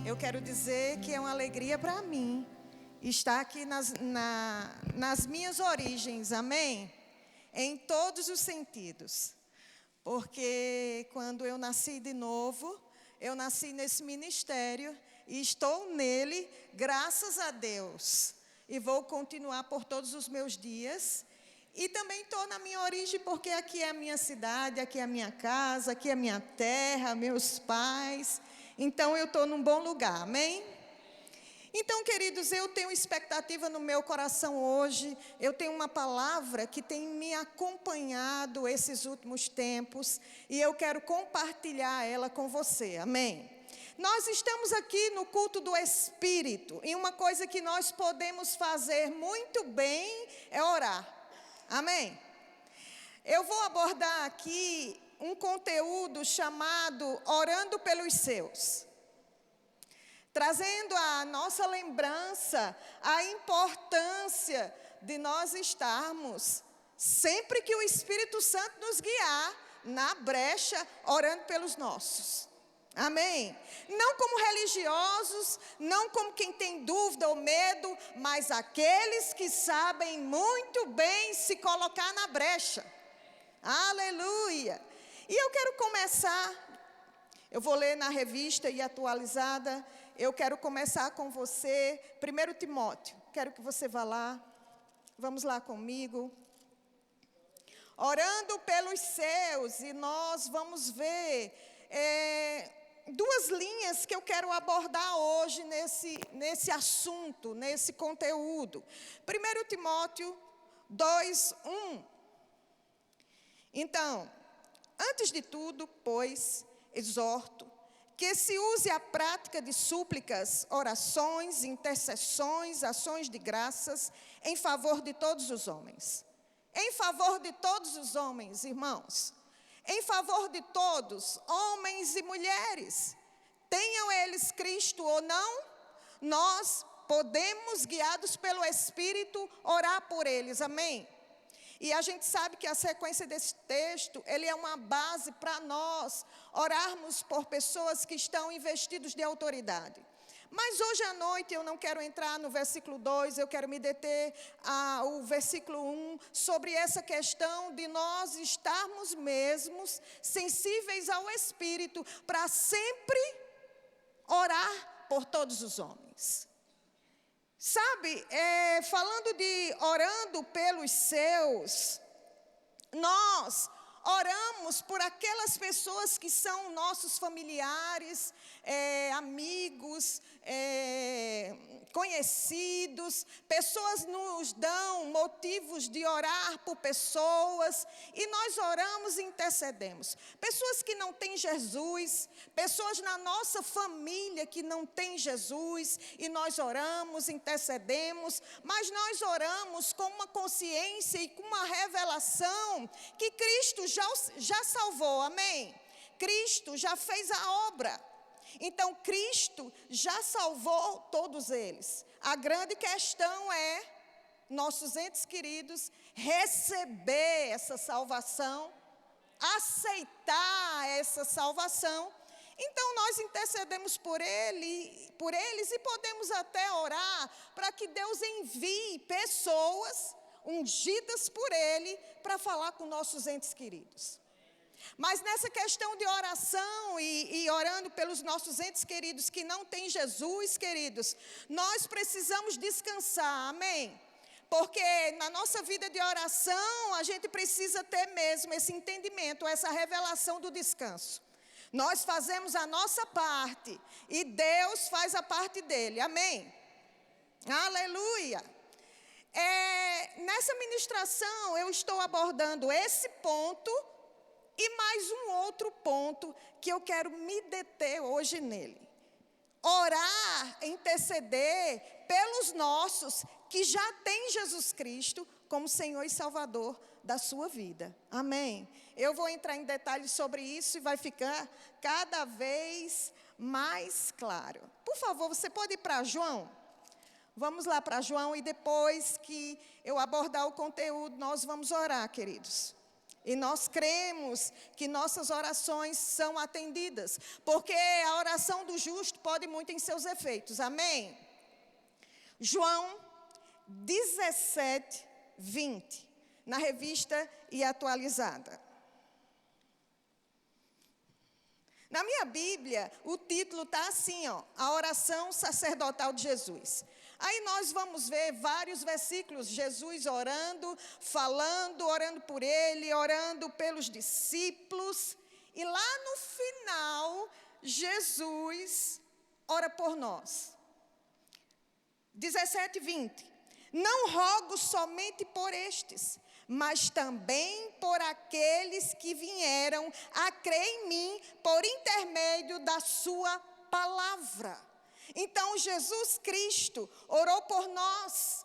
eu quero dizer que é uma alegria para mim estar aqui nas minhas origens, amém? Em todos os sentidos. Porque quando eu nasci de novo, eu nasci nesse ministério e estou nele, graças a Deus. E vou continuar por todos os meus dias. E também estou na minha origem, porque aqui é a minha cidade, aqui é a minha casa, aqui é a minha terra, meus pais. Então, eu estou num bom lugar, amém? Então, queridos, eu tenho expectativa no meu coração hoje. Eu tenho uma palavra que tem me acompanhado esses últimos tempos. E eu quero compartilhar ela com você, amém? Nós estamos aqui no culto do Espírito. E uma coisa que nós podemos fazer muito bem é orar. Amém? Eu vou abordar aqui um conteúdo chamado Orando pelos Seus. Trazendo à nossa lembrança a importância de nós estarmos, sempre que o Espírito Santo nos guiar, na brecha, orando pelos nossos. Amém? Não como religiosos, não como quem tem dúvida ou medo, mas aqueles que sabem muito bem se colocar na brecha. Aleluia! E eu quero começar, eu vou ler na revista e atualizada, eu quero começar com você, 1 Timóteo, quero que você vá lá, vamos lá comigo. Orando pelos seus, e nós vamos ver duas linhas que eu quero abordar hoje nesse assunto, nesse conteúdo. 1 Timóteo 2:1. Então, antes de tudo, pois, exorto que se use a prática de súplicas, orações, intercessões, ações de graças em favor de todos os homens. Em favor de todos os homens, irmãos. Em favor de todos, homens e mulheres. Tenham eles Cristo ou não, nós podemos, guiados pelo Espírito, orar por eles. Amém? E a gente sabe que a sequência desse texto, ele é uma base para nós orarmos por pessoas que estão investidos de autoridade. Mas hoje à noite eu não quero entrar no versículo 2, eu quero me deter ao versículo 1, sobre essa questão de nós estarmos mesmos sensíveis ao Espírito, para sempre orar por todos os homens. Sabe, falando de orando pelos seus, nós oramos por aquelas pessoas que são nossos familiares, amigos, conhecidos. Pessoas nos dão motivos de orar por pessoas e nós oramos e intercedemos. Pessoas que não têm Jesus, pessoas na nossa família que não têm Jesus e nós oramos, intercedemos, mas nós oramos com uma consciência e com uma revelação que Cristo já salvou, amém? Cristo já fez a obra. Então, Cristo já salvou todos eles. A grande questão é, nossos entes queridos, receber essa salvação, aceitar essa salvação. Então, nós intercedemos por eles e podemos até orar para que Deus envie pessoas ungidas por Ele, para falar com nossos entes queridos. Mas nessa questão de oração e orando pelos nossos entes queridos que não têm Jesus, queridos, nós precisamos descansar, amém? Porque na nossa vida de oração, a gente precisa ter mesmo esse entendimento, essa revelação do descanso. Nós fazemos a nossa parte e Deus faz a parte dele, amém? Aleluia! Nessa ministração eu estou abordando esse ponto e mais um outro ponto que eu quero me deter hoje nele. Orar, interceder pelos nossos que já têm Jesus Cristo como Senhor e Salvador da sua vida. Amém? Eu vou entrar em detalhes sobre isso e vai ficar cada vez mais claro. Por favor, você pode ir para João? Vamos lá para João e depois que eu abordar o conteúdo, nós vamos orar, queridos. E nós cremos que nossas orações são atendidas, porque a oração do justo pode muito em seus efeitos. Amém? João 17, 20, na revista e atualizada. Na minha Bíblia, o título está assim, ó, a oração sacerdotal de Jesus. Aí nós vamos ver vários versículos, Jesus orando, falando, orando por ele, orando pelos discípulos. E lá no final, Jesus ora por nós. 17, 20. Não rogo somente por estes, mas também por aqueles que vieram a crer em mim por intermédio da sua palavra. Então, Jesus Cristo orou por nós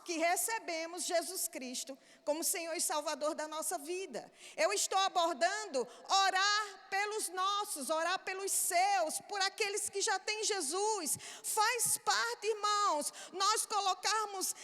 que recebemos Jesus Cristo como Senhor e Salvador da nossa vida. Eu estou abordando orar pelos nossos, orar pelos seus, por aqueles que já têm Jesus. Faz parte, irmãos, nós colocarmos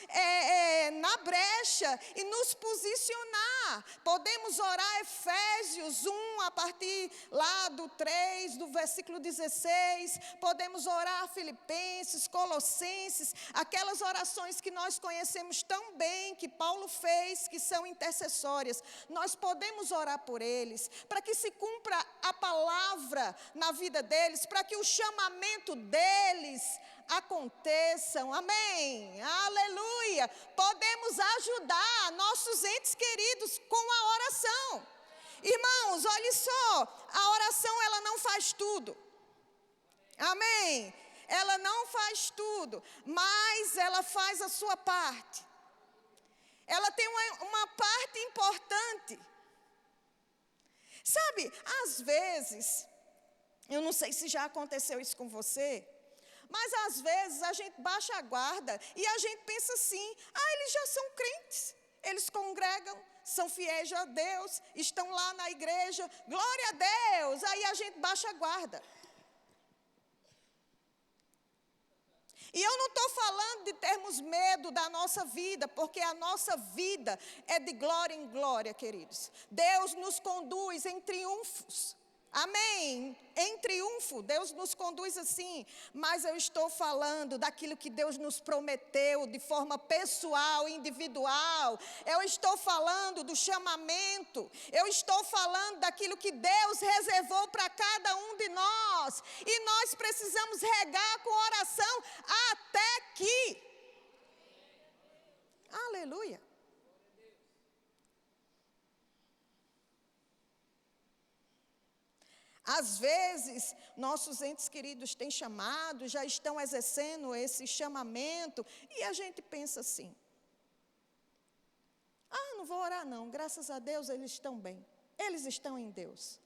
na brecha e nos posicionar. Podemos orar Efésios 1, a partir lá do 3, do versículo 16. Podemos orar Filipenses, Colossenses, aquelas orações que nós conhecemos tão bem, que Paulo fez, que são intercessórias. Nós podemos orar por eles, para que se cumpra a palavra na vida deles, para que o chamamento deles aconteçam. Amém? Aleluia! Podemos ajudar nossos entes queridos com a oração. Irmãos, olha só, a oração ela não faz tudo. Amém? Ela não faz tudo, mas ela faz a sua parte. Ela tem uma parte importante. Sabe, às vezes, eu não sei se já aconteceu isso com você, mas às vezes a gente baixa a guarda e a gente pensa assim, eles já são crentes, eles congregam, são fiéis a Deus, estão lá na igreja, glória a Deus, aí a gente baixa a guarda. E eu não estou falando de termos medo da nossa vida, porque a nossa vida é de glória em glória, queridos. Deus nos conduz em triunfos. Amém? Em triunfo, Deus nos conduz assim. Mas eu estou falando daquilo que Deus nos prometeu de forma pessoal, individual. Eu estou falando do chamamento. Eu estou falando daquilo que Deus reservou para cada um de nós. E nós precisamos regar com oração até que. Aleluia. Às vezes, nossos entes queridos têm chamado, já estão exercendo esse chamamento, e a gente pensa assim, não vou orar não, graças a Deus eles estão bem, eles estão em Deus.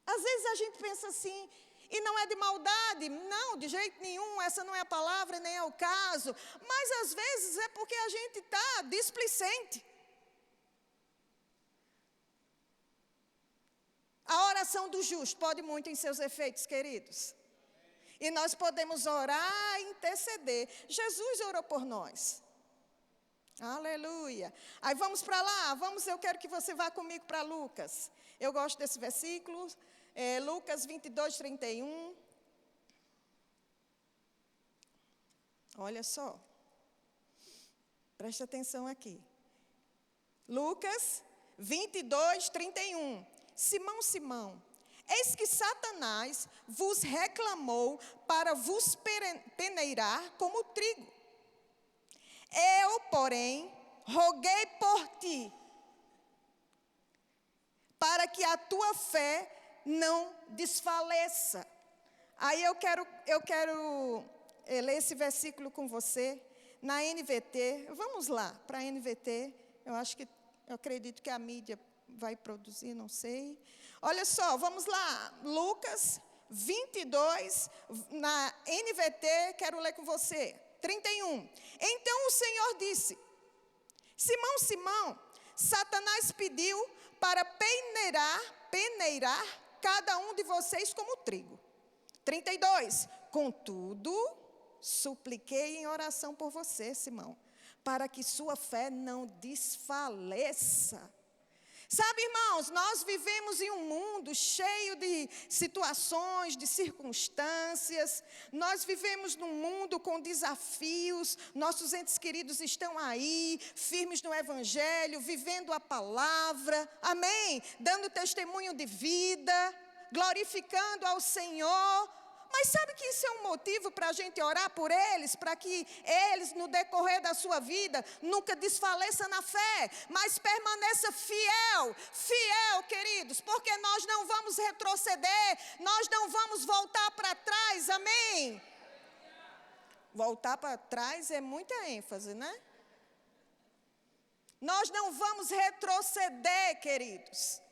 Às vezes a gente pensa assim, e não é de maldade, não, de jeito nenhum, essa não é a palavra, nem é o caso, mas às vezes é porque a gente está displicente. A oração do justo pode muito em seus efeitos, queridos. E nós podemos orar e interceder. Jesus orou por nós. Aleluia. Aí vamos para lá, eu quero que você vá comigo para Lucas. Eu gosto desse versículo, Lucas 22, 31. Olha só. Preste atenção aqui. Lucas 22, 31. Simão, Simão, eis que Satanás vos reclamou para vos peneirar como trigo. Eu, porém, roguei por ti, para que a tua fé não desfaleça. Aí eu quero ler esse versículo com você, na NVT. Vamos lá, para a NVT, eu acredito que a mídia vai produzir, não sei. Olha só, vamos lá, Lucas 22, na NVT, quero ler com você, 31. Então o Senhor disse, Simão, Simão, Satanás pediu para peneirar cada um de vocês como trigo. 32. Contudo, supliquei em oração por você, Simão, para que sua fé não desfaleça. Sabe, irmãos, nós vivemos em um mundo cheio de situações, de circunstâncias. Nós vivemos num mundo com desafios. Nossos entes queridos estão aí, firmes no Evangelho, vivendo a palavra. Amém? Dando testemunho de vida, glorificando ao Senhor. Mas sabe que isso é um motivo para a gente orar por eles, para que eles, no decorrer da sua vida, nunca desfaleçam na fé, mas permaneça fiel, fiel, queridos, porque nós não vamos retroceder, nós não vamos voltar para trás, amém? Voltar para trás é muita ênfase, né? Nós não vamos retroceder, queridos.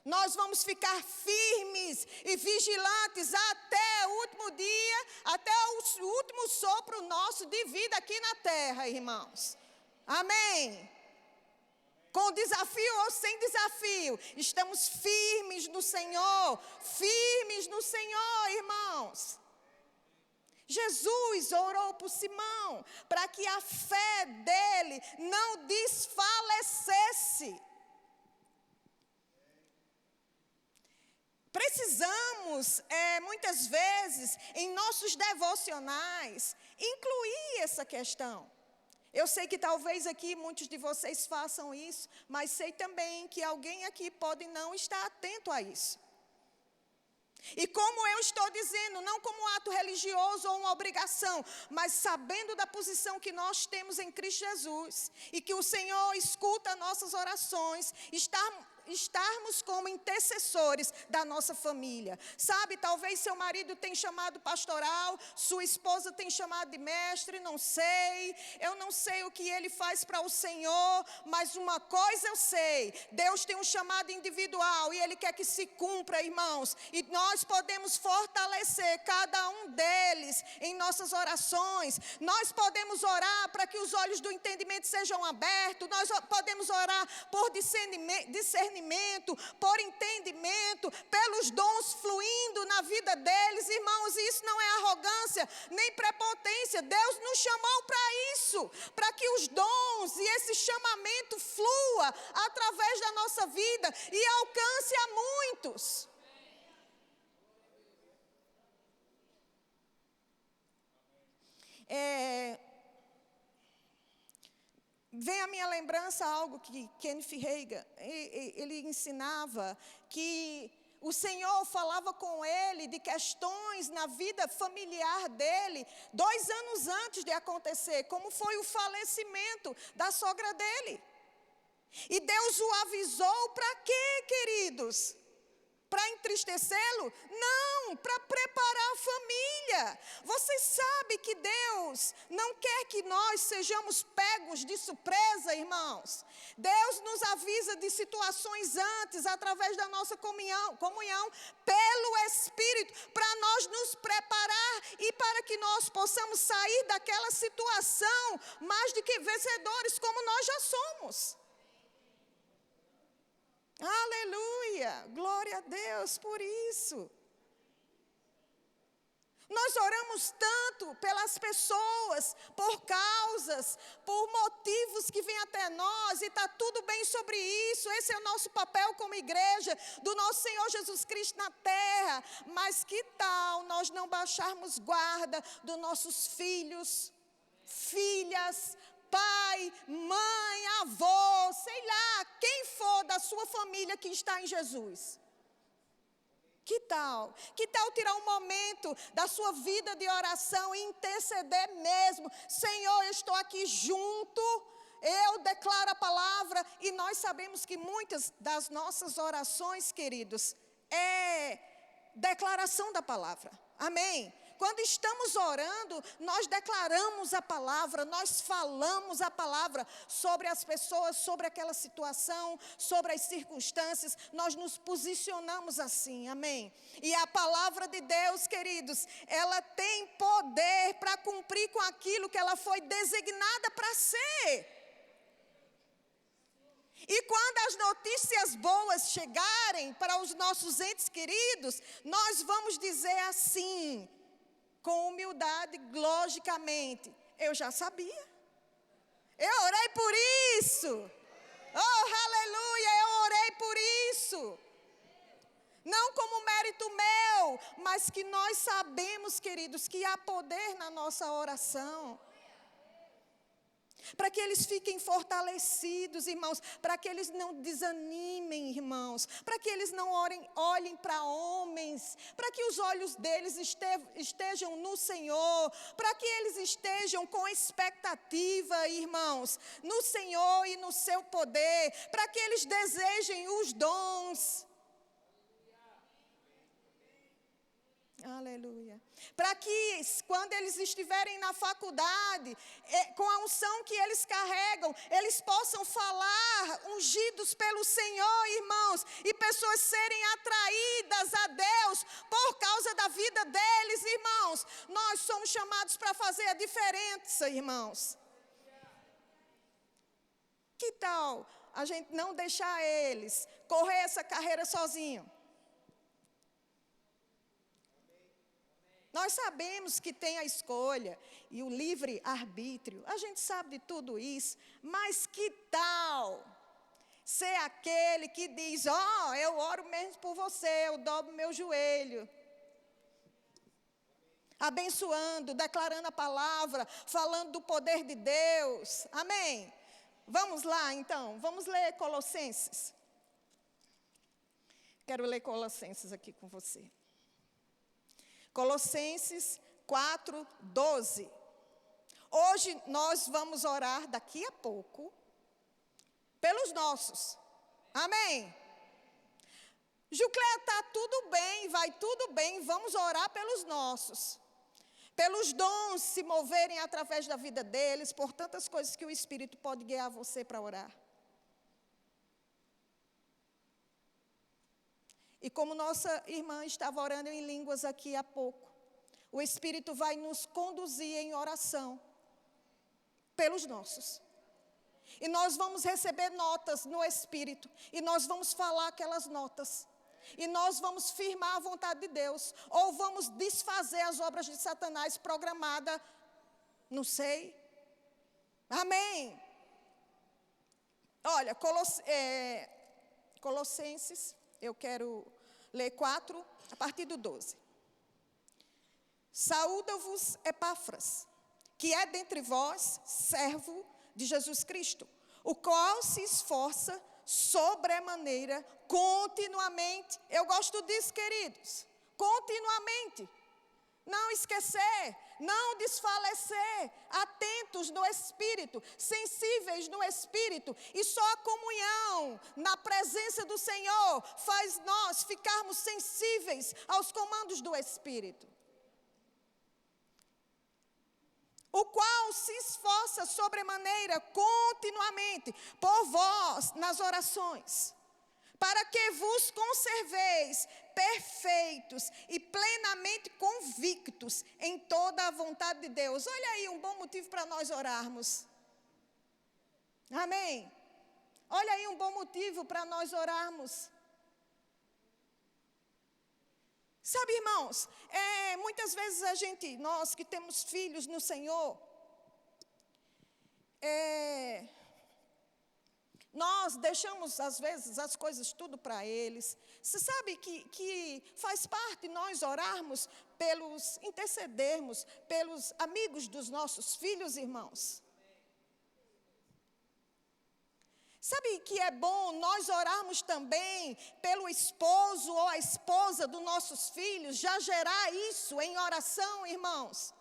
Nós vamos ficar firmes e vigilantes até o último dia, até o último sopro nosso de vida aqui na terra, irmãos. Amém? Com desafio ou sem desafio, estamos firmes no Senhor, irmãos. Jesus orou por Simão, para que a fé dele não desfalecesse. Precisamos, muitas vezes, em nossos devocionais, incluir essa questão. Eu sei que talvez aqui muitos de vocês façam isso, mas sei também que alguém aqui pode não estar atento a isso. E como eu estou dizendo, não como um ato religioso ou uma obrigação, mas sabendo da posição que nós temos em Cristo Jesus, e que o Senhor escuta nossas orações, estarmos como intercessores da nossa família. Sabe, talvez seu marido tenha chamado pastoral, sua esposa tem chamado de mestre, não sei. Eu não sei o que ele faz para o Senhor, mas uma coisa eu sei, Deus tem um chamado individual e Ele quer que se cumpra, irmãos. E nós podemos fortalecer cada um deles em nossas orações. Nós podemos orar para que os olhos do entendimento sejam abertos, nós podemos orar por discernimento, por entendimento, pelos dons fluindo na vida deles, irmãos. Isso não é arrogância, nem prepotência. Deus nos chamou para isso, para que os dons e esse chamamento flua através da nossa vida e alcance a muitos. Vem à minha lembrança algo que Kenneth Hagin, ele ensinava, que o Senhor falava com ele de questões na vida familiar dele, 2 anos antes de acontecer, como foi o falecimento da sogra dele. E Deus o avisou para quê, queridos? Para entristecê-lo? Não, para preparar a família. Você sabe que Deus não quer que nós sejamos pegos de surpresa, irmãos. Deus nos avisa de situações antes, através da nossa comunhão pelo Espírito, para nós nos preparar e para que nós possamos sair daquela situação mais do que vencedores, como nós já somos. Aleluia, glória a Deus por isso. Nós oramos tanto pelas pessoas, por causas, por motivos que vêm até nós, e está tudo bem sobre isso. Esse é o nosso papel como igreja do nosso Senhor Jesus Cristo na terra. Mas que tal nós não baixarmos guarda dos nossos filhos, filhas, pai, mãe, avô, sei lá, quem for da sua família que está em Jesus? Que tal? Que tal tirar um momento da sua vida de oração e interceder mesmo? Senhor, eu estou aqui junto, eu declaro a palavra, e nós sabemos que muitas das nossas orações, queridos, é declaração da palavra. Amém? Quando estamos orando, nós declaramos a palavra, nós falamos a palavra sobre as pessoas, sobre aquela situação, sobre as circunstâncias, nós nos posicionamos assim, amém? E a palavra de Deus, queridos, ela tem poder para cumprir com aquilo que ela foi designada para ser. E quando as notícias boas chegarem para os nossos entes queridos, nós vamos dizer assim, com humildade, logicamente, eu já sabia. Eu orei por isso. Oh, aleluia, eu orei por isso. Não como mérito meu, mas que nós sabemos, queridos, que há poder na nossa oração. Para que eles fiquem fortalecidos, irmãos, para que eles não desanimem, irmãos, para que eles não olhem para homens, para que os olhos deles estejam no Senhor, para que eles estejam com expectativa, irmãos, no Senhor e no seu poder, para que eles desejem os dons. Aleluia. Para que quando eles estiverem na faculdade, com a unção que eles carregam, eles possam falar ungidos pelo Senhor, irmãos, e pessoas serem atraídas a Deus por causa da vida deles, irmãos. Nós somos chamados para fazer a diferença, irmãos. Que tal a gente não deixar eles correr essa carreira sozinho? Nós sabemos que tem a escolha e o livre arbítrio, a gente sabe de tudo isso, mas que tal ser aquele que diz, eu oro mesmo por você, eu dobro meu joelho, abençoando, declarando a palavra, falando do poder de Deus, amém? Vamos lá então, vamos ler Colossenses. Quero ler Colossenses aqui com você. Colossenses 4:12. Hoje nós vamos orar daqui a pouco pelos nossos. Amém? Jucléia, está tudo bem, vai tudo bem, vamos orar pelos nossos. Pelos dons se moverem através da vida deles, por tantas coisas que o Espírito pode guiar você para orar. E como nossa irmã estava orando em línguas aqui há pouco, o Espírito vai nos conduzir em oração pelos nossos. E nós vamos receber notas no Espírito, e nós vamos falar aquelas notas. E nós vamos firmar a vontade de Deus, ou vamos desfazer as obras de Satanás programada, não sei. Amém. Olha, Colossenses, eu quero ler 4, a partir do 12. Saúda-vos Epáfras, que é dentre vós servo de Jesus Cristo, o qual se esforça sobremaneira, continuamente. Eu gosto disso, queridos. Continuamente. Não esquecer, não desfalecer, atentos no Espírito, sensíveis no Espírito. E só a comunhão na presença do Senhor faz nós ficarmos sensíveis aos comandos do Espírito. O qual se esforça sobremaneira continuamente por vós nas orações, para que vos conserveis perfeitos e plenamente convictos em toda a vontade de Deus. Olha aí um bom motivo para nós orarmos. Amém? Olha aí um bom motivo para nós orarmos. Sabe, irmãos, muitas vezes nós que temos filhos no Senhor, nós deixamos, às vezes, as coisas tudo para eles. Você sabe que faz parte nós orarmos intercedermos pelos amigos dos nossos filhos, irmãos? Sabe que é bom nós orarmos também pelo esposo ou a esposa dos nossos filhos, já gerar isso em oração, irmãos?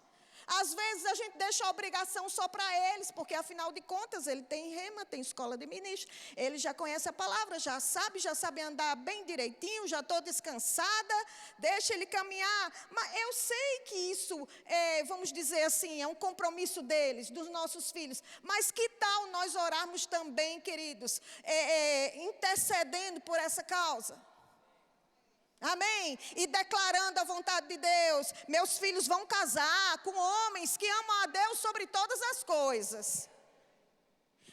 Às vezes a gente deixa a obrigação só para eles, porque afinal de contas ele tem rema, tem escola de ministro, ele já conhece a palavra, já sabe andar bem direitinho, já estou descansada, deixa ele caminhar. Mas eu sei que isso, vamos dizer assim, é um compromisso deles, dos nossos filhos. Mas que tal nós orarmos também, queridos, intercedendo por essa causa? Amém? E declarando a vontade de Deus. Meus filhos vão casar com homens que amam a Deus sobre todas as coisas.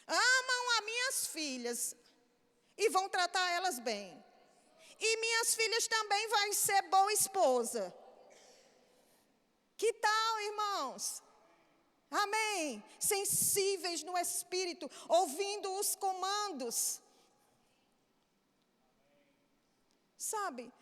Amam as minhas filhas e vão tratar elas bem. E minhas filhas também vão ser boa esposa. Que tal, irmãos? Amém? Sensíveis no espírito, ouvindo os comandos. Sabe,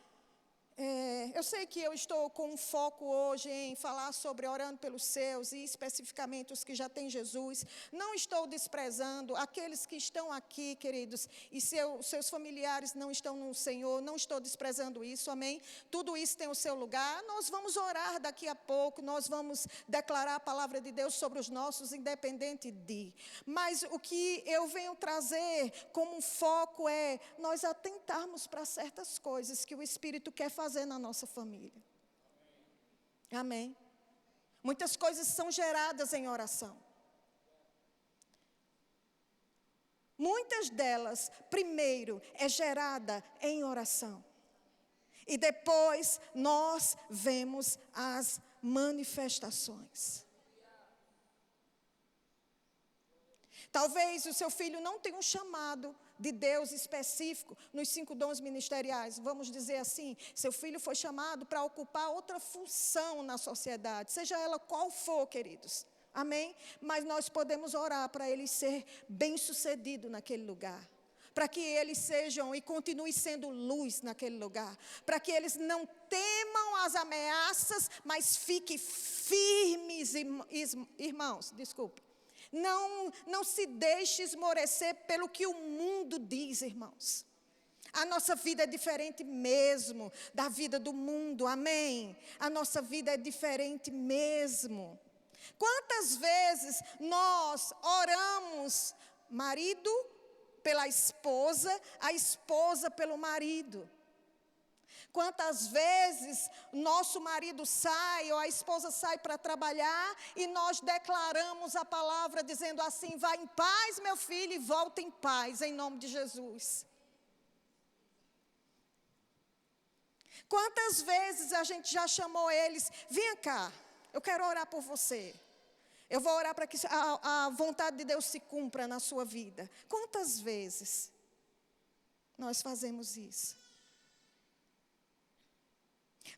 eu sei que eu estou com um foco hoje em falar sobre orando pelos seus, e especificamente os que já têm Jesus. Não estou desprezando aqueles que estão aqui, queridos, e seus familiares não estão no Senhor. Não estou desprezando isso, amém? Tudo isso tem o seu lugar. Nós vamos orar daqui a pouco, nós vamos declarar a palavra de Deus sobre os nossos, independente de. Mas o que eu venho trazer como um foco é nós atentarmos para certas coisas que o Espírito quer fazer na nossa família. Amém? Muitas coisas são geradas em oração. Muitas delas, primeiro, é gerada em oração. E depois nós vemos as manifestações. Talvez o seu filho não tenha um chamado de Deus específico nos 5 dons ministeriais. Vamos dizer assim, seu filho foi chamado para ocupar outra função na sociedade, seja ela qual for, queridos. Amém? Mas nós podemos orar para ele ser bem-sucedido naquele lugar. Para que eles sejam e continuem sendo luz naquele lugar. Para que eles não temam as ameaças, mas fiquem firmes, irmãos, desculpe. Não se deixe esmorecer pelo que o mundo diz, irmãos. A nossa vida é diferente mesmo da vida do mundo, amém? A nossa vida é diferente mesmo. Quantas vezes nós oramos, marido pela esposa, a esposa pelo marido? Quantas vezes nosso marido sai ou a esposa sai para trabalhar e nós declaramos a palavra dizendo assim: vá em paz, meu filho, e volta em paz, em nome de Jesus. Quantas vezes a gente já chamou eles: venha cá, eu quero orar por você. Eu vou orar para que a vontade de Deus se cumpra na sua vida. Quantas vezes nós fazemos isso?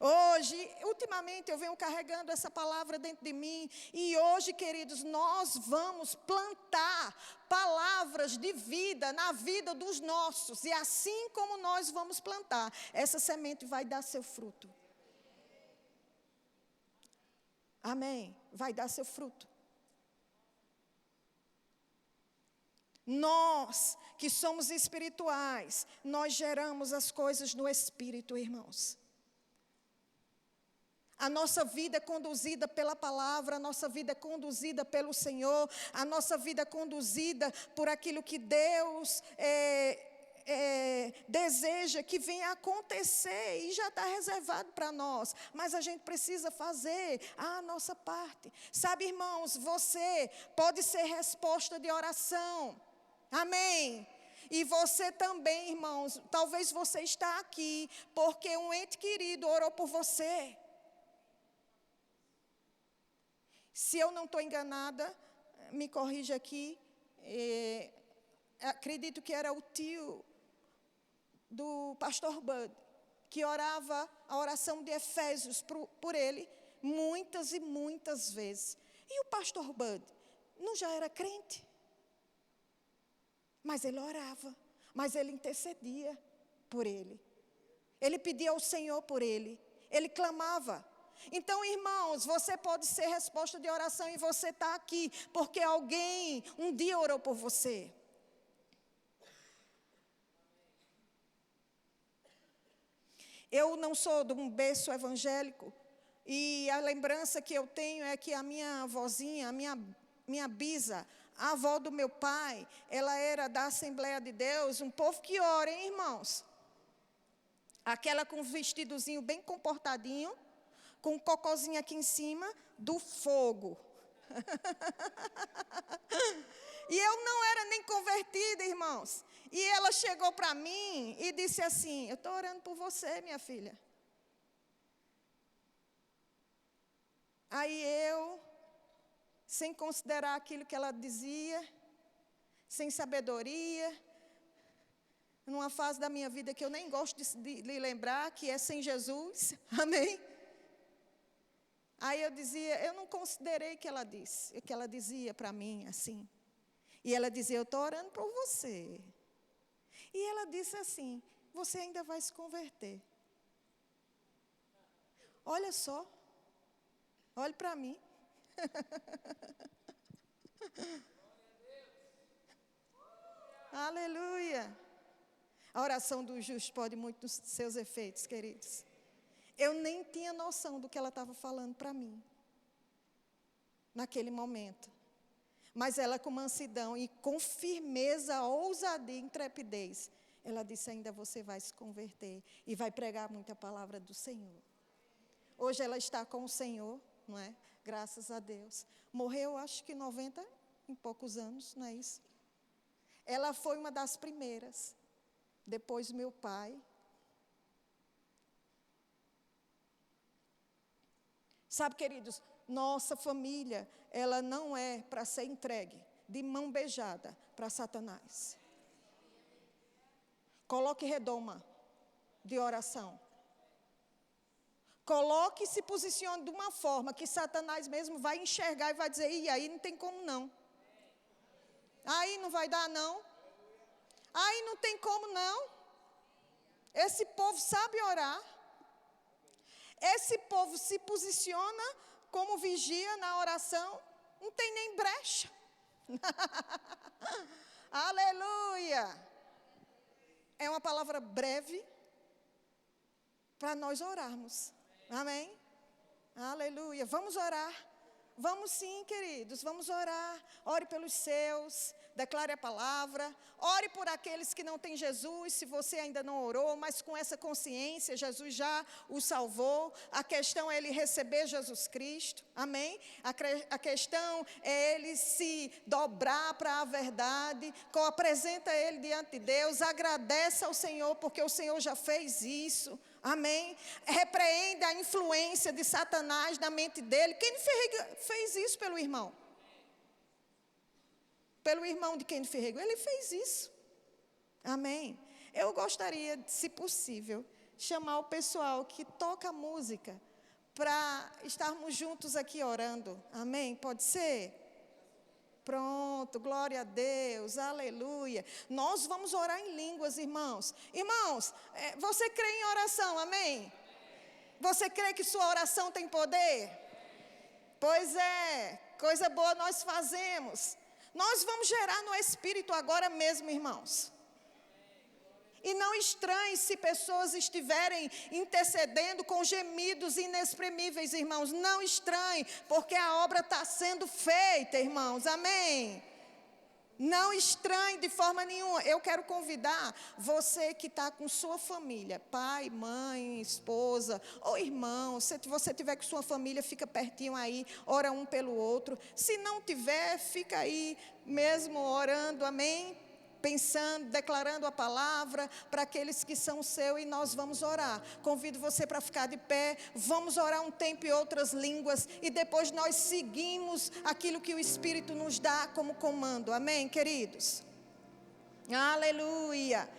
Hoje, ultimamente, eu venho carregando essa palavra dentro de mim. E hoje, queridos, nós vamos plantar palavras de vida na vida dos nossos. E assim como nós vamos plantar, essa semente vai dar seu fruto. Amém? Vai dar seu fruto. Nós, que somos espirituais, nós geramos as coisas no Espírito, irmãos. A nossa vida é conduzida pela palavra, a nossa vida é conduzida pelo Senhor, a nossa vida é conduzida por aquilo que Deus deseja que venha acontecer e já está reservado para nós. Mas a gente precisa fazer a nossa parte. Sabe, irmãos, você pode ser resposta de oração. Amém? E você também, irmãos, talvez você está aqui porque um ente querido orou por você. Se eu não estou enganada, me corrija aqui, acredito que era o tio do pastor Bud, que orava a oração de Efésios por ele muitas e muitas vezes. E o pastor Bud não já era crente? Mas ele orava, mas ele intercedia por ele. Ele pedia ao Senhor por ele, ele clamava. Então, irmãos, você pode ser resposta de oração e você está aqui porque alguém um dia orou por você. Eu não sou de um berço evangélico e a lembrança que eu tenho é que a minha avózinha, a minha bisa, a avó do meu pai, ela era da Assembleia de Deus, um povo que ora, hein, irmãos? Aquela com um vestidozinho bem comportadinho, com um cocôzinho aqui em cima do fogo. E eu não era nem convertida, irmãos. E ela chegou para mim e disse assim: eu estou orando por você, minha filha. Aí eu, sem considerar aquilo que ela dizia, sem sabedoria, numa fase da minha vida que eu nem gosto de lembrar, que é sem Jesus, amém? Aí eu dizia, eu não considerei que ela dizia para mim assim. E ela dizia, eu estou orando por você. E ela disse assim, você ainda vai se converter. Olha só, olhe para mim. Aleluia. A oração do justo pode muito nos seus efeitos, queridos. Eu nem tinha noção do que ela estava falando para mim, naquele momento. Mas ela com mansidão e com firmeza, ousadia e intrepidez, ela disse, ainda você vai se converter e vai pregar muita palavra do Senhor. Hoje ela está com o Senhor, não é? Graças a Deus. Morreu, acho que 90 e poucos anos, não é isso? Ela foi uma das primeiras. Depois meu pai. Sabe, queridos, nossa família, ela não é para ser entregue de mão beijada para Satanás. Coloque redoma de oração. Coloque e se posicione de uma forma que Satanás mesmo vai enxergar e vai dizer, e aí não tem como não. Aí não vai dar não. Aí não tem como não. Esse povo sabe orar. Esse povo se posiciona como vigia na oração. Não tem nem brecha. Aleluia. É uma palavra breve para nós orarmos. Amém? Aleluia. Vamos orar. Vamos sim, queridos, vamos orar. Ore pelos seus, declare a palavra. Ore por aqueles que não têm Jesus, se você ainda não orou, mas com essa consciência, Jesus já o salvou. A questão é ele receber Jesus Cristo, amém? A questão é ele se dobrar para a verdade, apresenta ele diante de Deus, agradece ao Senhor, porque o Senhor já fez isso. Amém? Repreende a influência de Satanás na mente dele. Quem fez isso pelo irmão? Pelo irmão de Quem Ferrego. Ele fez isso. Amém? Eu gostaria, se possível, chamar o pessoal que toca música para estarmos juntos aqui orando. Amém? Pode ser? Pronto, glória a Deus, aleluia. Nós vamos orar em línguas, irmãos. Irmãos, você crê em oração, amém? Você crê que sua oração tem poder? Pois é, coisa boa nós fazemos. Nós vamos gerar no Espírito agora mesmo, irmãos. E não estranhe se pessoas estiverem intercedendo com gemidos inexprimíveis, irmãos. Não estranhe, porque a obra está sendo feita, irmãos. Amém? Não estranhe de forma nenhuma. Eu quero convidar você que está com sua família, pai, mãe, esposa ou irmão. Se você tiver com sua família, fica pertinho aí, ora um pelo outro. Se não tiver, fica aí mesmo orando, amém? Pensando, declarando a palavra para aqueles que são seu, e nós vamos orar. Convido você para ficar de pé, vamos orar um tempo em outras línguas, e depois nós seguimos aquilo que o Espírito nos dá como comando, amém, queridos? Aleluia.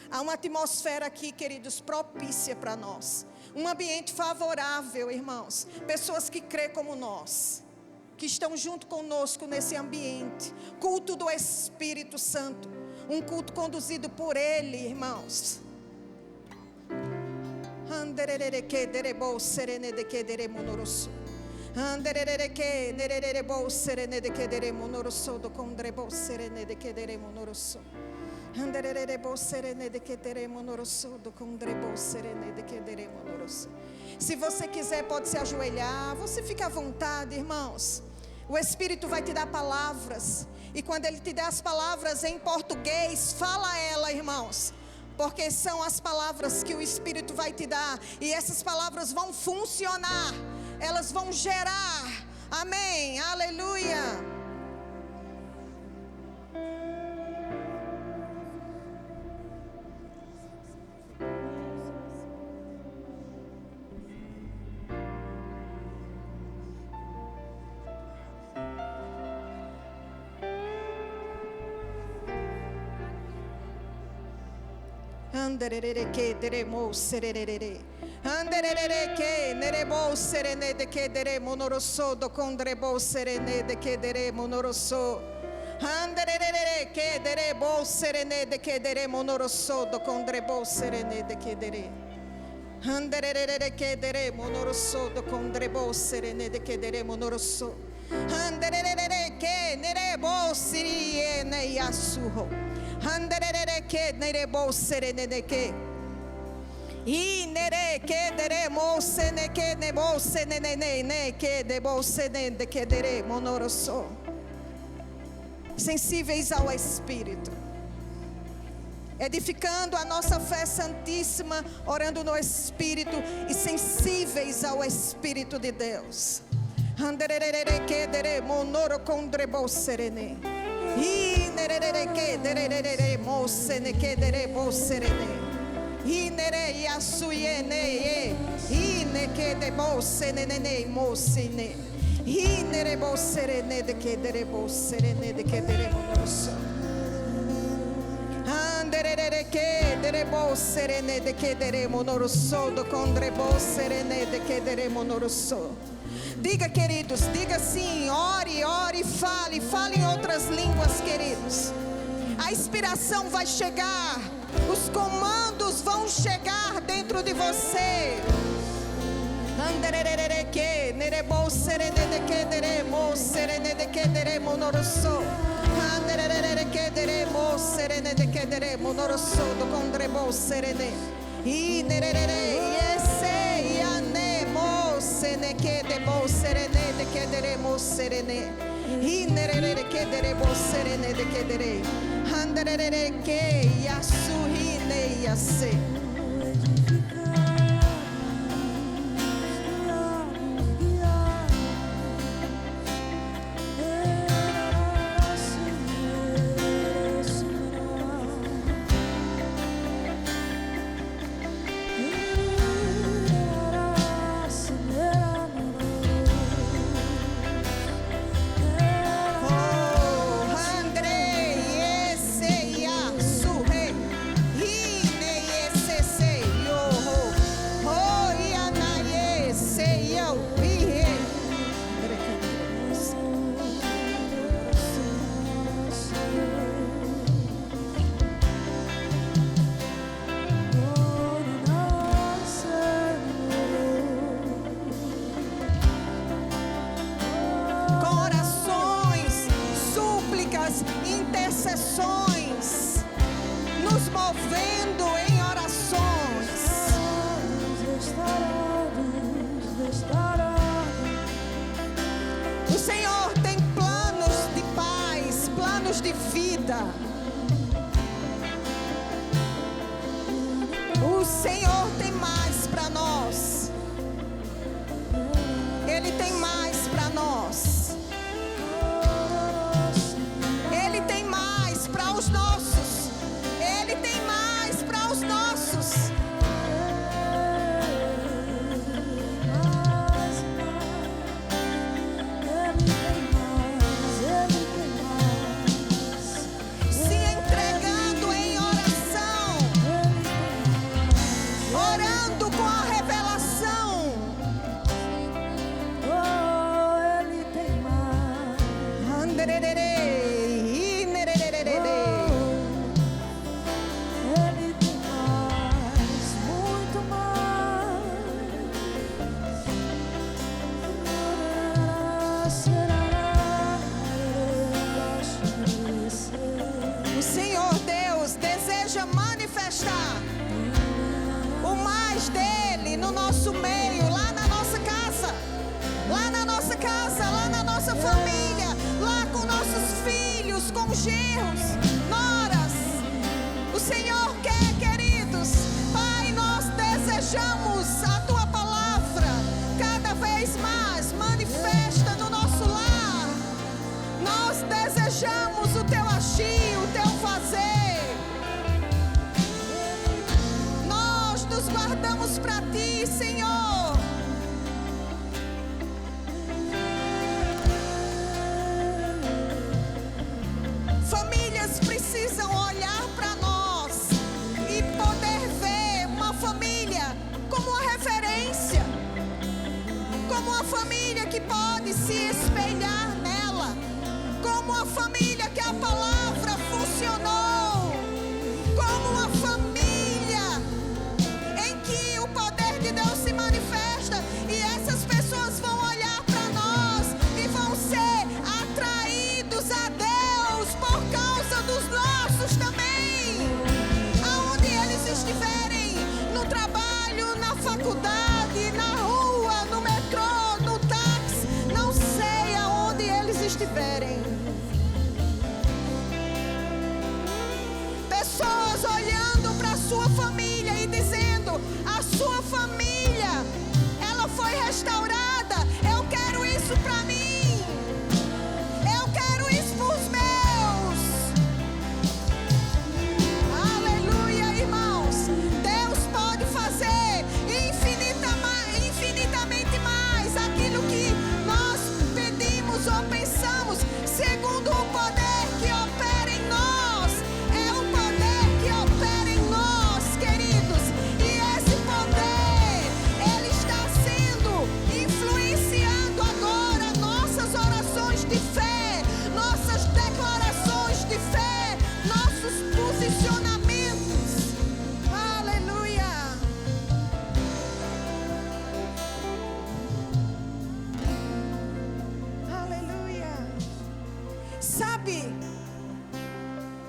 Há uma atmosfera aqui, queridos, propícia para nós. Um ambiente favorável, irmãos. Pessoas que crêem como nós, que estão junto conosco nesse ambiente. Culto do Espírito Santo. Um culto conduzido por Ele, irmãos. Se você quiser, pode se ajoelhar. Você fica à vontade, irmãos. O Espírito vai te dar palavras. E quando Ele te der as palavras em português, fala ela, irmãos. Porque são as palavras que o Espírito vai te dar. E essas palavras vão funcionar. Elas vão gerar. Amém. Aleluia. Anderere que deremo serere. Anderere que nerebo serene de que deremo noroso do condrebo serene de que deremo noroso. Anderere que derebo serene de que deremo noroso do condrebo serene de que dere. Anderere que deremo noroso do condrebo serene de que deremo noroso. Anderere que nerebo sirie ne yasuho. Anderere que nerebo serene de que. I nere que deremo sene que nebo sene ne que debo sene de que deremo noroso. Sensíveis ao Espírito, edificando a nossa fé santíssima, orando no Espírito e sensíveis ao Espírito de Deus. Anderere que deremo noro condrebo serene. I nerere que deremo sene que derebo serene. Inere yasuyene ine que debo senene mosine inere bo serene de que derebo serene de que deremo nosso andere que derebo serene de que deremo nosso do condrebo serene de que deremo nosso. Diga, queridos, diga sim, ore, ore, fale em outras línguas, queridos. A inspiração vai chegar. Os comandos vão chegar dentro de você. Anderere que nerebo serene de que deremo serene de que deremo noroso. Anderere que deremo serene de que deremo noroso do condrebo serene. I nerere esse anemo sene que debo serene de que deremo serene. I nerere que derebo serene de que dere. Anderere que yasuhine yase. Intercessões, nos movendo em orações. O Senhor tem planos de paz, planos de vida. O Senhor tem mais para nós. Ele tem mais para nós. Ele tem mais para os nossos. Ele tem mais para os nossos. Se entregando em oração, orando com a revelação. Ele tem mais. Anderere. O Senhor Deus deseja manifestar o mais dele no nosso meio, lá na nossa casa, lá na nossa casa, lá na nossa família, lá com nossos filhos, com genros, noras. O Senhor quer, queridos. Pai, nós desejamos a tua palavra cada vez mais manifesta no nosso lar. Nós desejamos o teu agir, o teu fazer. Nós nos guardamos para ti, Senhor. Famílias precisam olhar para nós e poder pode se espelhar nela, como a família que a palavra funcionou, como uma família em que o poder de Deus se manifesta, e essas pessoas vão olhar para nós e vão ser atraídos a Deus por causa dos nossos também. Aonde eles estiverem, no trabalho, na faculdade, na rua, no metrô, no táxi, não sei aonde eles estiverem. Pessoas olhando para a sua família e dizendo: a sua família, ela foi restaurada, eu quero isso para mim, eu quero isso para os meus. Aleluia, irmãos. Deus pode fazer infinitamente mais aquilo que nós pedimos ou pensamos, segundo o poder que opera em nós. É o poder que opera em nós, queridos. E esse poder, ele está sendo influenciando agora nossas orações de fé, nossas declarações de fé, nossos posicionamentos. Aleluia. Aleluia. Sabe,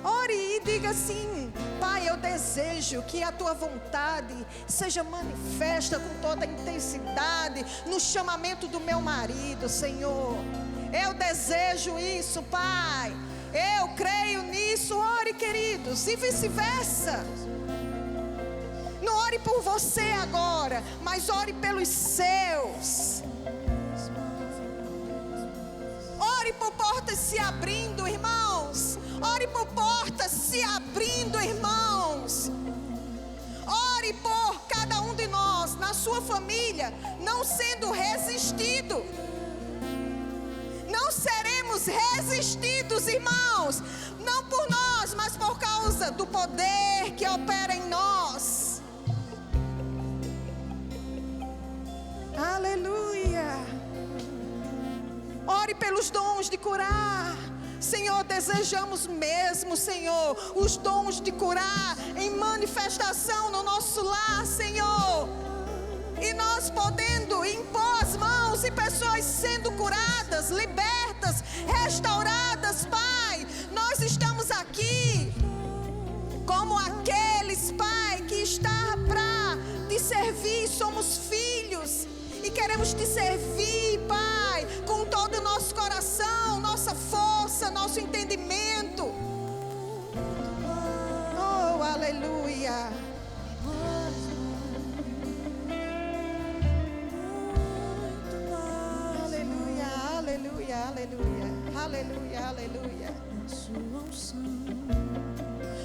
ore e diga assim: Pai, eu desejo que a tua vontade seja manifesta com toda a intensidade no chamamento do meu marido, Senhor. Eu desejo isso, Pai. Eu creio nisso. Ore, queridos, e vice-versa. Não ore por você agora, mas ore pelos seus. Ore por portas se abrindo, irmãos. Ore por portas se abrindo, irmãos. Ore por cada um de nós, na sua família, não sendo resistido. Não seremos resistidos, irmãos, não por nós, mas por causa do poder que opera em nós. Aleluia. Ore pelos dons de curar. Senhor, desejamos mesmo, Senhor, os dons de curar em manifestação no nosso lar, Senhor. E nós podendo impor as mãos e pessoas sendo curadas, libertas, restauradas, Pai. Nós estamos aqui como aqueles, Pai, que está para te servir. Somos filhos e queremos te servir, Pai, com todo o nosso coração, nossa força, nosso entendimento. Oh, aleluia. Aleluia, aleluia, aleluia, aleluia, aleluia.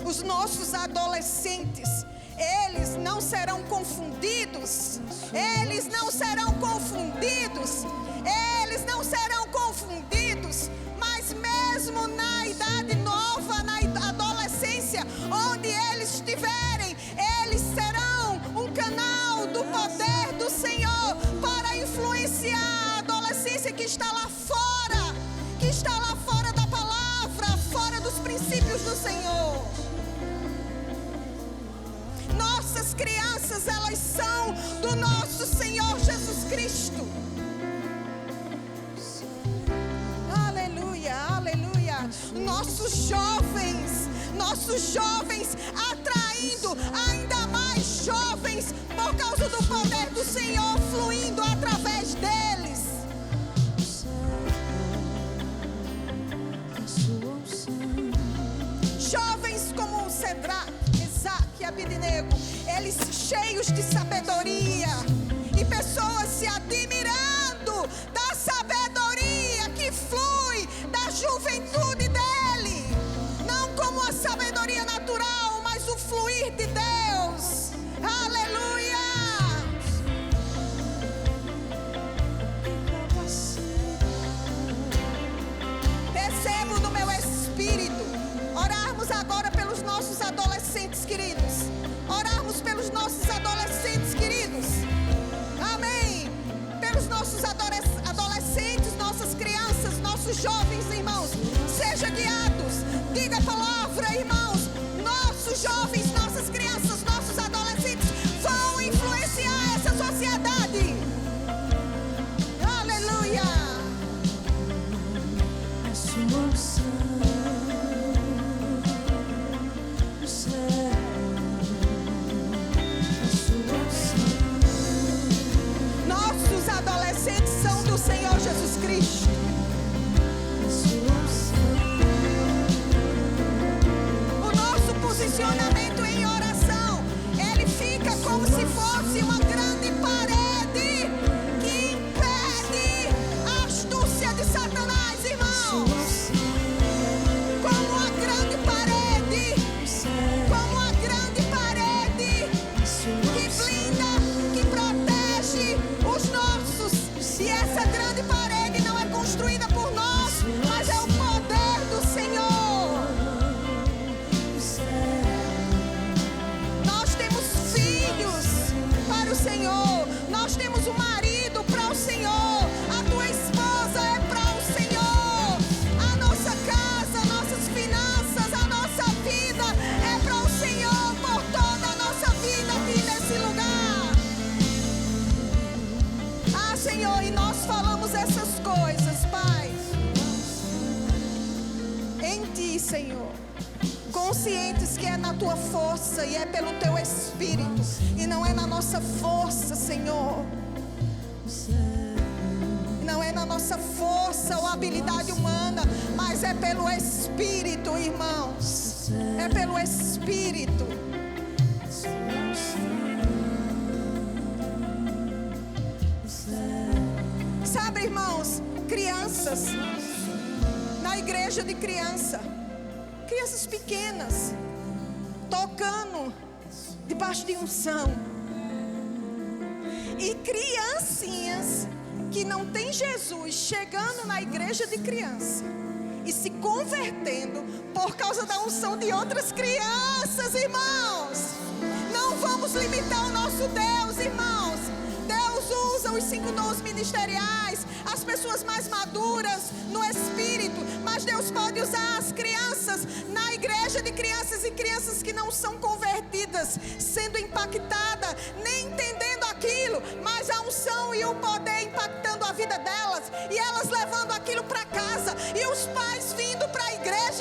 Os nossos adolescentes, eles não serão confundidos. Eles não serão confundidos. Eles não serão confundidos. Mas mesmo na idade nova, na adolescência, onde eles estiverem, eles serão um canal do poder do Senhor para influenciar a adolescência que está lá fora, que está lá fora da palavra, fora dos princípios do Senhor. Nossas crianças, elas são do nosso Senhor Jesus Cristo. Aleluia, aleluia. Nossos jovens atraindo ainda mais jovens por causa do poder do Senhor fluindo através deles. Jovens como Cedraque, Mesaque e Abednego, eles cheios de sabedoria, e pessoas se admirando da sabedoria que flui da juventude dele, não como a sabedoria natural, mas o fluir de Deus. Aleluia. Percebo no meu espírito orarmos agora pelos nossos adolescentes queridos. Orarmos pelos nossos adolescentes queridos. Amém. Pelos nossos adolescentes, nossos jovens, irmãos, sejam guiados. Diga a palavra, irmãos. Nossos jovens, nossas crianças, nossos adolescentes vão influenciar essa sociedade. Aleluia. A sua unção, o céu, a sua unção. Nossos adolescentes são do Senhor Jesus Cristo. A sua unção, O nosso posicionamento em oração, ele fica como se fosse uma grande parede que impede a astúcia de Satanás, irmãos. Como uma grande parede, como uma grande parede que blinda, que protege os nossos. E essa grande parede não é construída por nós, mas é o poder do Senhor. Nós temos filhos para o Senhor. Nós temos um marido para o Senhor. A tua esposa é para o Senhor. A nossa casa, nossas finanças, a nossa vida é para o Senhor. Por toda a nossa vida aqui nesse lugar. Ah, Senhor, e nós falamos essas coisas, Pai, em Ti, Senhor, conscientes que é na Tua força e é pelo Teu Espírito, e não é na nossa força, Senhor. Não é na nossa força ou habilidade humana, mas é pelo Espírito, irmãos. É pelo Espírito. Sabe, irmãos, crianças, na igreja de crianças pequenas, tocando debaixo de unção, e criancinhas que não tem Jesus chegando na igreja de criança e se convertendo por causa da unção de outras crianças, irmãos. Não vamos limitar o nosso Deus, irmãos. Deus usa os 5 dons ministeriais, as pessoas mais maduras no Espírito, mas Deus pode usar as crianças na igreja de crianças, e crianças que não são convertidas, sendo impactadas, nem entendendo aquilo, mas a unção e o poder impactando a vida delas, e elas levando aquilo para casa, e os pais vindo para a igreja